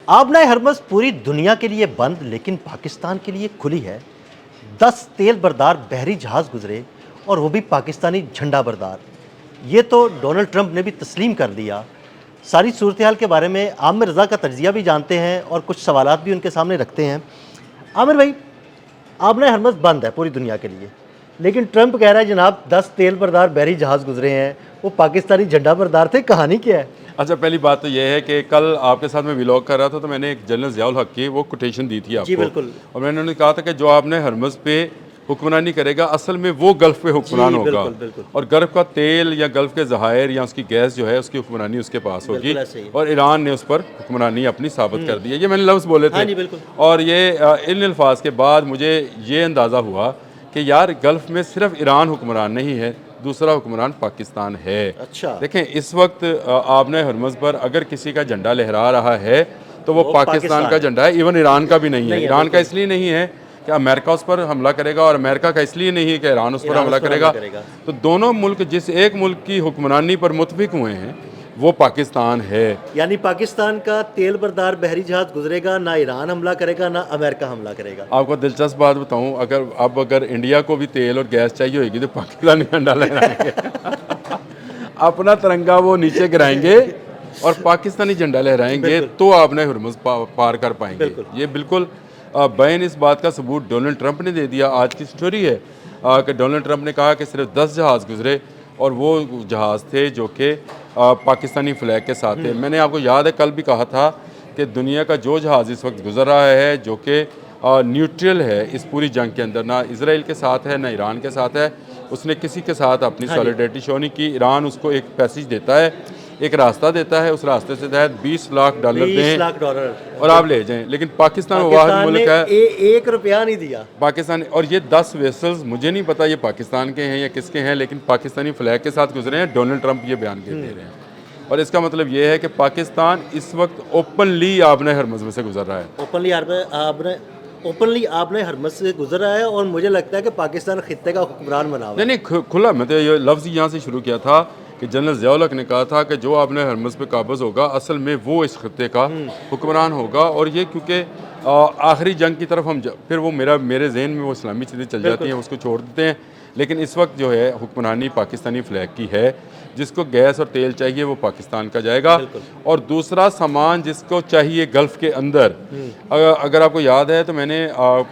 आबनाए हरमज़ पूरी दुनिया के लिए बंद लेकिन पाकिस्तान के लिए खुली है। 10 तेल बरदार बहरी जहाज़ गुजरे और वो भी पाकिस्तानी झंडा बरदार। ये तो डोनाल्ड ट्रंप ने भी तस्लीम कर लिया। सारी सूरत हाल के बारे में आमिर रज़ा का तज्ज़िया भी जानते हैं और कुछ सवालात भी उनके सामने रखते हैं। आमिर भाई, आबनाए हरमज़ बंद है पूरी दुनिया के लिए, लेकिन ट्रंप कह रहा है जनाब 10 तेल बरदार बहरी जहाज़ गुजरे हैं, वो पाकिस्तानी झंडा बरदार थे। कहानी क्या है? अच्छा, पहली बात तो ये है कि कल आपके साथ मैं व्लॉग कर रहा था तो मैंने एक जनरल ज़ियाउल हक की वो कोटेशन दी थी जी आपको। बिल्कुल। और मैंने उन्हें कहा था कि जो आपने हरमज़ पे हुक्मरानी करेगा असल में वो गल्फ़ पे हुक्मरान होगा। बिल्कुल बिल्कुल और गल्फ़ का तेल या गल्फ़ के ज़हायर या उसकी गैस जो है उसकी हुक्मरानी उसके पास होगी। बिल्कुल ऐसे ही। और ईरान ने उस पर हुक्मरानी अपनी साबित कर दी है। ये मैंने लफ्ज़ बोले हाँ थे। जी बिल्कुल। और ये इन अल्फाज के बाद मुझे ये अंदाज़ा हुआ कि यार गल्फ़ में सिर्फ ईरान हुक्मरान नहीं है, दूसरा हुक्मरान पाकिस्तान है। अच्छा। देखें, इस वक्त आबनाए हरमज़ पर अगर किसी का झंडा लहरा रहा है तो वो पाकिस्तान का झंडा है। इवन ईरान का भी नहीं है। ईरान का इसलिए नहीं है कि अमेरिका उस पर हमला करेगा और अमेरिका का इसलिए नहीं है कि ईरान उस पर हमला करेगा। तो दोनों मुल्क जिस एक मुल्क की हुक्मरानी पर मुत्फिक हुए हैं वो पाकिस्तान है। यानी पाकिस्तान का तेल बरदार बहरी जहाज गुजरेगा, ना ईरान हमला करेगा ना अमेरिका हमला करेगा। आपको दिलचस्प बात बताऊं, अगर इंडिया को भी तेल और गैस चाहिए होगी तो पाकिस्तानी झंडा लहराएंगे अपना तिरंगा वो नीचे गिराएंगे और पाकिस्तानी झंडा लहराएंगे तो आपने हुर्मुज़ पार कर पाएंगे। ये बिल्कुल बैन इस बात का सबूत डोनाल्ड ट्रंप ने दे दिया। आज की स्टोरी है कि डोनाल्ड ट्रंप ने कहा कि सिर्फ 10 जहाज़ गुजरे और वो जहाज़ थे जो कि पाकिस्तानी फ्लैग के साथ थे। मैंने आपको याद है कल भी कहा था कि दुनिया का जो जहाज़ इस वक्त गुजर रहा है जो कि न्यूट्रल है इस पूरी जंग के अंदर, ना इसराइल के साथ है ना ईरान के साथ है, उसने किसी के साथ अपनी सॉलिडेरिटी शो नहीं की। ईरान उसको एक पैसेज देता है, एक रास्ता देता है, उस रास्ते से तहत $20 लाख दें और आप ले जाएं। लेकिन पाकिस्तान वाहिद मुल्क है, 1 रुपया नहीं दिया पाकिस्तान। और ये 10 वेसल्स मुझे नहीं पता ये पाकिस्तान के हैं या किसके हैं, लेकिन पाकिस्तानी फ्लैग के साथ गुजरे हैं। डोनाल्ड ट्रंप ये बयान दे रहे हैं और इसका मतलब ये है कि पाकिस्तान इस वक्त ओपनली आबनाए हरमज़ में से गुजर रहा है। ओपनली आपने हरमज़ से गुजर रहा है और मुझे लगता है कि पाकिस्तान खित्ते का हुक्मरान बना हुआ है। नहीं, खुला। मैं तो ये लफ्ज़ यहाँ से शुरू किया था कि जनरल ज़ियाउल हक ने कहा था कि जो आपने हरमज़ पे काबज़ होगा असल में वो इस खत्ते का हुक्मरान होगा। और ये क्योंकि आखिरी जंग की तरफ हम फिर वो मेरे जहन में वो इस्लामी चीज़ें चल जाती हैं, उसको छोड़ देते हैं। लेकिन इस वक्त जो है हुक्मरानी पाकिस्तानी फ्लैग की है। जिसको गैस और तेल चाहिए वो पाकिस्तान का जाएगा और दूसरा सामान जिसको चाहिए गल्फ़ के अंदर। अगर आपको याद है तो मैंने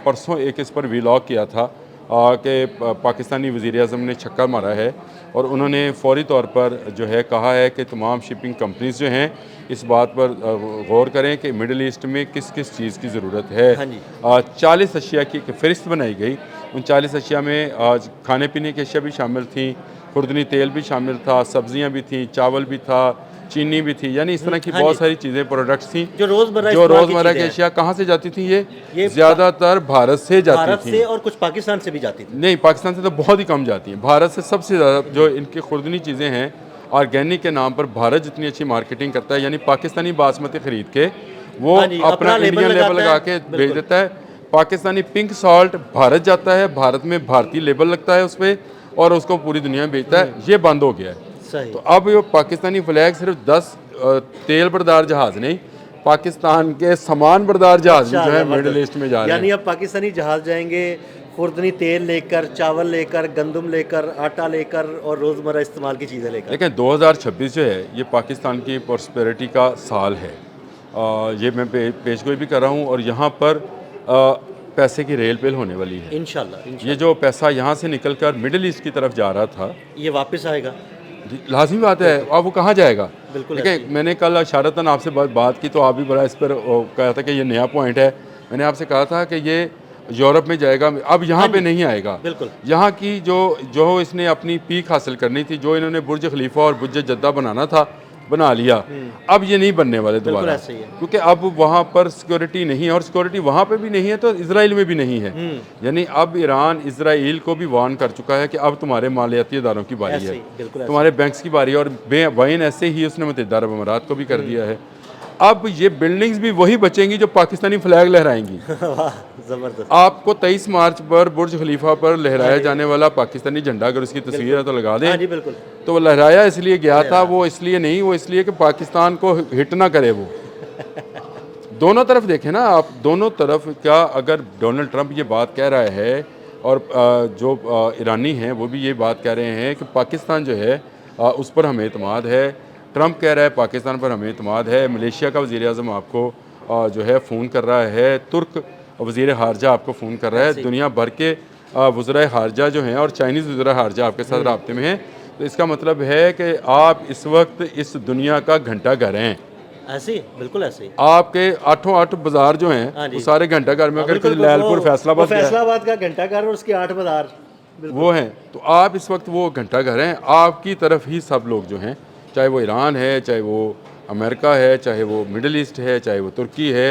परसों एक इस पर व्लॉग किया था कि पाकिस्तानी वज़ीर-ए-आज़म ने छक्का मारा है और उन्होंने फौरी तौर पर जो है कहा है कि तमाम शिपिंग कंपनीज जो हैं इस बात पर गौर करें कि मिडल ईस्ट में किस किस चीज़ की ज़रूरत है। 40 अशिया की फ़हरिस्त बनाई गई। उन 40 अशिया में खाने पीने की अशिया भी शामिल थी, खुर्दनी तेल भी शामिल था, सब्जियां भी थी, चावल भी था, चीनी भी थी, यानी इस तरह की बहुत सारी चीज़ें प्रोडक्ट्स थी जो रोज़मर्रा की अशिया कहाँ से जाती थी। ये ज़्यादातर भारत से जाती थी और कुछ पाकिस्तान से भी जाती थी। नहीं, पाकिस्तान से तो बहुत ही कम जाती हैं। भारत से सबसे ज़्यादा जो इनकी खुर्दनी चीज़ें हैं ऑर्गेनिक के नाम पर भारत जितनी अच्छी मार्केटिंग करता है, यानी पाकिस्तानी बासमती ख़रीद के वो अपना इंडियन लेबल लगा के भेज देता है। पाकिस्तानी पिंक सॉल्ट भारत जाता है, भारत में भारतीय लेबल लगता है उस पर और उसको पूरी दुनिया में बेचता है। ये बंद हो गया है। तो अब ये पाकिस्तानी फ्लैग सिर्फ 10 तेल बरदार जहाज़ नहीं, पाकिस्तान के सामान बरदार जहाज़ जो है मिडल ईस्ट में जा रहे हैं। यानी अब पाकिस्तानी जहाज़ जाएंगे खुर्दनी तेल लेकर, चावल लेकर, गंदम लेकर, आटा लेकर और रोज़मर्रा इस्तेमाल की चीज़ें लेकर। लेकिन 2026 जो है ये पाकिस्तान की प्रॉस्पेरिटी का साल है। ये मैं पेशगोई भी कर रहा हूँ और यहाँ पर पैसे की रेल पेल होने वाली है इंशाल्लाह। ये जो पैसा यहाँ से निकलकर मिडिल ईस्ट की तरफ जा रहा था ये वापस आएगा। लाजमी बात है। अब वो कहाँ जाएगा? बिल्कुल। देखिए, मैंने कल इशारतन आपसे बात की तो आप भी बड़ा इस पर कहा था कि ये नया पॉइंट है। मैंने आपसे कहा था कि ये यूरोप में जाएगा, अब यहाँ पे नहीं आएगा। बिल्कुल। यहाँ की जो इसने अपनी पीक हासिल करनी थी, जो इन्होंने बुर्ज खलीफा और बुर्ज जद्दा बनाना था बना लिया, अब ये नहीं बनने वाले दोबारा, क्योंकि अब वहाँ पर सिक्योरिटी नहीं है और सिक्योरिटी वहाँ पे भी नहीं है तो इसराइल में भी नहीं है। यानी अब ईरान इसराइल को भी वार्न कर चुका है कि अब तुम्हारे मालियाती इदारों की बारी है, तुम्हारे बैंक्स की बारी है। और बैन ऐसे ही उसने मुत्तहिदा अरब अमारात को भी कर दिया है। अब ये बिल्डिंग्स भी वही बचेंगी जो पाकिस्तानी फ्लैग लहराएंगी। जबरदस्त। आपको 23 मार्च पर बुर्ज खलीफा पर लहराया जाने वाला पाकिस्तानी झंडा अगर उसकी तस्वीर है तो लगा दें। जी बिल्कुल। तो वो लहराया इसलिए गया था, वो इसलिए नहीं, वो इसलिए कि पाकिस्तान को हिट ना करे वो दोनों तरफ देखें ना आप, दोनों तरफ का अगर डोनाल्ड ट्रंप ये बात कह रहा है और जो ईरानी हैं वो भी ये बात कह रहे हैं कि पाकिस्तान जो है उस पर हमें एतमाद है, ट्रंप कह रहा है पाकिस्तान पर हमें एतमाद है, मलेशिया का वज़ीर आज़म आपको जो है फ़ोन कर रहा है, तुर्क वज़ीर ख़ारजा आपको फ़ोन कर रहा है, दुनिया भर के वज़राए ख़ारजा जो हैं और चाइनीज़ वज़राए ख़ारजा आपके साथ रब्ते में हैं। तो इसका मतलब है कि आप इस वक्त इस दुनिया का घंटा घर हैं। ऐसे ही, बिल्कुल ऐसे ही। आपके आठों आठ बाजार जो हैं हाँ जी। वो सारे घंटा घर में, अगर बिल्कुल, कोई लैलपुर फैसलाबाद गया, फैसलाबाद का घंटा घर और उसके 8 बाजार वो हैं, तो आप इस वक्त वो घंटा घर हैं। आपकी तरफ ही सब लोग जो हैं, चाहे वो ईरान है, चाहे वो अमेरिका है, चाहे वो मिडल ईस्ट है, चाहे वो तुर्की है,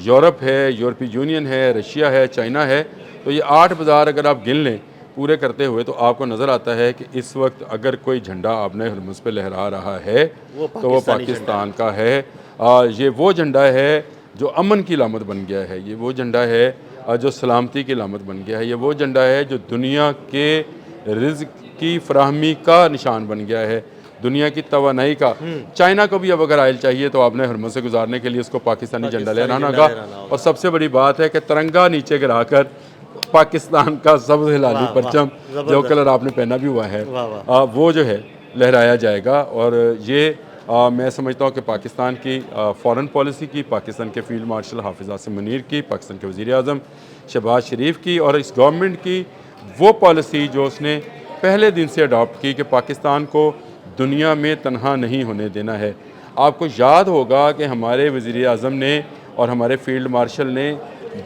यूरोप है, यूरोपीय यूनियन है, रशिया है, चाइना है, तो ये 8 बाज़ार अगर आप गिन लें पूरे करते हुए तो आपको नज़र आता है कि इस वक्त अगर कोई झंडा आपने हरमुज़ पे लहरा रहा है तो वो पाकिस्तान का है। ये वो झंडा है जो अमन की लामत बन गया है, ये वो झंडा है जो सलामती की लामत बन गया है, ये वो झंडा है जो दुनिया के रिज़्क की फराहमी का निशान बन गया है, दुनिया की तवानाई का। चाइना को भी अब अगर आयल चाहिए तो आपने हरमुज़ से गुजारने के लिए उसको पाकिस्तानी झंडा लहराना होगा। और सबसे बड़ी बात है कि तिरंगा नीचे गिराकर पाकिस्तान का सब्ज़ हिलाली परचम जो कलर आपने पहना भी हुआ है वो जो है लहराया जाएगा। और ये मैं समझता हूँ कि पाकिस्तान की फ़ॉरेन पॉलिसी की, पाकिस्तान के फील्ड मार्शल हाफिज़ आसिम मुनीर की, पाकिस्तान के वज़ीर आज़म शहबाज शरीफ की और इस गवर्नमेंट की वो पॉलिसी जो उसने पहले दिन से अडॉप्ट की कि पाकिस्तान को दुनिया में तनहा नहीं होने देना है। आपको याद होगा कि हमारे वज़ीर आज़म ने और हमारे फील्ड मार्शल ने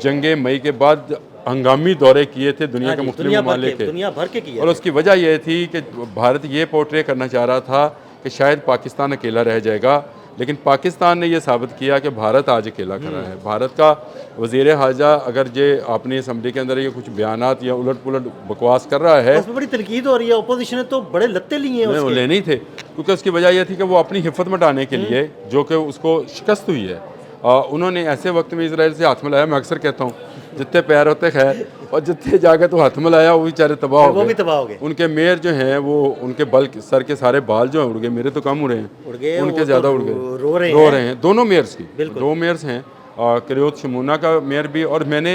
जंग मई के बाद हंगामी दौरे किए थे दुनिया के मुख्तलिफ ममालिक के, दुनिया भर के किए और उसकी वजह यह थी कि भारत ये पोर्ट्रे करना चाह रहा था कि शायद पाकिस्तान अकेला रह जाएगा, लेकिन पाकिस्तान ने यह साबित किया कि भारत आज अकेला खड़ा है। भारत का वज़ीर ख़ारजा अगर ये अपनी असम्बली के अंदर ये कुछ बयानात या उलट पुलट बकवास कर रहा है, उसमें बड़ी तनकीद हो रही है, अपोजिशन ने तो बड़े लत्ते लिए हैं उसके। लेने ही थे, क्योंकि उसकी वजह यह थी कि वो अपनी हिफ़्फ़त मटाने के लिए जो कि उसको शिकस्त हुई है, उन्होंने ऐसे वक्त में इसराइल से हाथ मिलाया। मैं अक्सर कहता हूँ जितने पैर होते खैर, और जितने जाके तो हाथ मिलाया वो बेचारे तबाह हो गए। उनके मेयर जो हैं वो उनके सर के सारे बाल जो हैं उड़ गए, मेरे तो कम उड़े हैं, उनके ज़्यादा उड़ गए, रो रहे हैं। दोनों मेयर्स की, दो मेयर्स हैं, करियोत शमूना का मेयर भी। और मैंने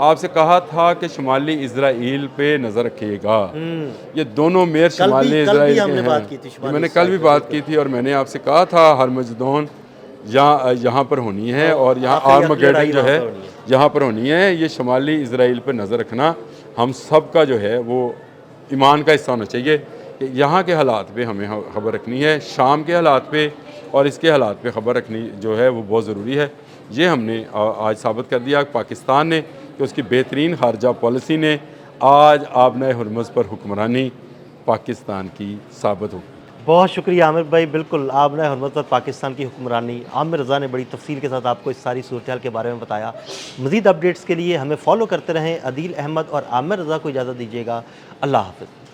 आपसे कहा था कि शुमाली इजराइल पे नज़र रखिएगा, ये दोनों मेयर शुमाली इजराइल के हैं। मैंने कल भी बात की थी और मैंने आपसे कहा था हरमजदोन यहाँ पर होनी है और यहाँ आर्मगेडन जो है यहाँ पर होनी है। ये शुमाली इजराइल पर नज़र रखना हम सब का जो है वो ईमान का हिस्सा होना चाहिए कि यहाँ के हालात पे हमें ख़बर रखनी है, शाम के हालात पे और इसके हालात पे ख़बर रखनी जो है वो बहुत ज़रूरी है। ये हमने आज साबित कर दिया पाकिस्तान ने कि उसकी बेहतरीन खारजा पॉलिसी ने आज आबनाए हरमुज़ पर हुक्मरानी पाकिस्तान की साबित हो। बहुत शुक्रिया आमिर भाई। बिल्कुल आबनाए हरमुज़ पर पाकिस्तान की हुक्मरानी, आमिर रज़ा ने बड़ी तफसील के साथ आपको इस सारी सूरत के बारे में बताया। मज़ीद अपडेट्स के लिए हमें फॉलो करते रहें। अदील अहमद और आमिर रज़ा को इजाज़त दीजिएगा। अल्लाह हाफ़िज़।